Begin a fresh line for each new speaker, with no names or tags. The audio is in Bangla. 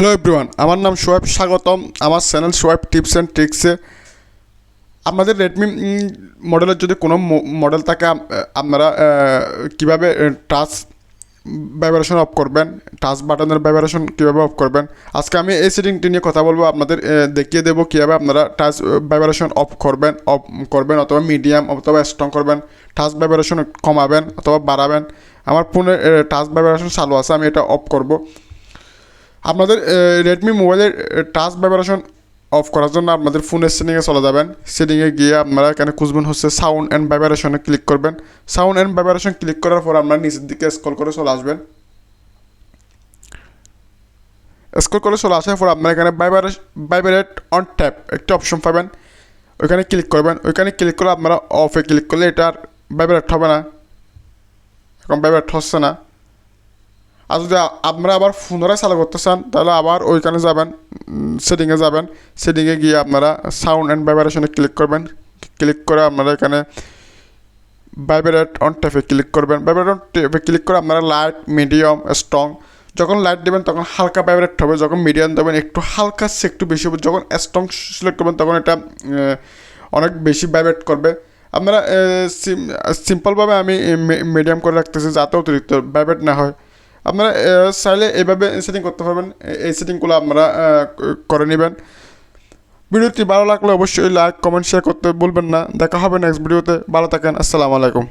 হ্যালো এভরিওয়ান, আমার নাম শোয়েব। স্বাগতম আমার চ্যানেল শোয়েব টিপস অ্যান্ড ট্রিক্সে। আপনাদের রেডমি মডেলের যদি কোনো মডেল থাকে, আপনারা কীভাবে টাচ ভাইব্রেশন অফ করবেন, টাচ বাটনের ভাইব্রেশন কীভাবে অফ করবেন, আজকে আমি এই সেটিংটি নিয়ে কথা বলবো। আপনাদের দেখিয়ে দেবো কীভাবে আপনারা টাচ ভাইব্রেশন অফ করবেন অথবা মিডিয়াম অথবা স্ট্রং করবেন, টাচ ভাইব্রেশন কমাবেন অথবা বাড়াবেন। আমার ফোনে টাচ ভাইব্রেশন চালু আছে, আমি এটা অফ করব। আপনাদের রেডমি মোবাইলের টাচ ভাইব্রেশন অফ করার জন্য আপনাদের ফোনের সেটিংয়ে চলে যাবেন। সেটিংয়ে গিয়ে আপনারা এখানে খুঁজবেন হচ্ছে সাউন্ড অ্যান্ড ভাইব্রেশনে ক্লিক করবেন। সাউন্ড অ্যান্ড ভাইব্রেশন ক্লিক করার পর আপনারা নিচের দিকে স্ক্রল করে চলে আসবেন। স্ক্রল করে চলে আসার পর আপনারা এখানে ভাইব্রেট অন ট্যাপ একটি অপশন পাবেন, ওইখানে ক্লিক করবেন। ওইখানে ক্লিক করে আপনারা অফে ক্লিক করলে এটা আর ভাইব্রেট হবে না, এখন ভাইব্রেট হচ্ছে না। আর যদি আপনারা আবার পুনরায় চালু করতে চান তাহলে আবার ওইখানে যাবেন, সেটিংয়ে যাবেন। সেটিংয়ে গিয়ে আপনারা সাউন্ড অ্যান্ড ভাইব্রেশনে ক্লিক করবেন। ক্লিক করে আপনারা এখানে ভাইব্রেট অন ট্যাপে ক্লিক করবেন। ভাইব্রেট অন ট্যাপে ক্লিক করে আপনারা লাইট, মিডিয়াম, স্ট্রং, যখন লাইট দেবেন তখন হালকা ভাইব্রেট হবে, যখন মিডিয়াম দেবেন একটু হালকা একটু বেশি হবে, যখন স্ট্রং সিলেক্ট করবেন তখন এটা অনেক বেশি ভাইব্রেট করবে। আপনারা সিম্পলভাবে আমি মিডিয়াম করে রাখতেছি যাতে অতিরিক্ত ভাইব্রেট না হয়। আপনারা চাইলে এইভাবে সেটিং করতে পারবেন, এই সেটিংগুলো আপনারা করে নেবেন। ভিডিওটি ভালো লাগলে অবশ্যই লাইক, কমেন্ট, শেয়ার করতে ভুলবেন না। দেখা হবে নেক্সট ভিডিওতে। ভালো থাকেন, আসসালামু আলাইকুম।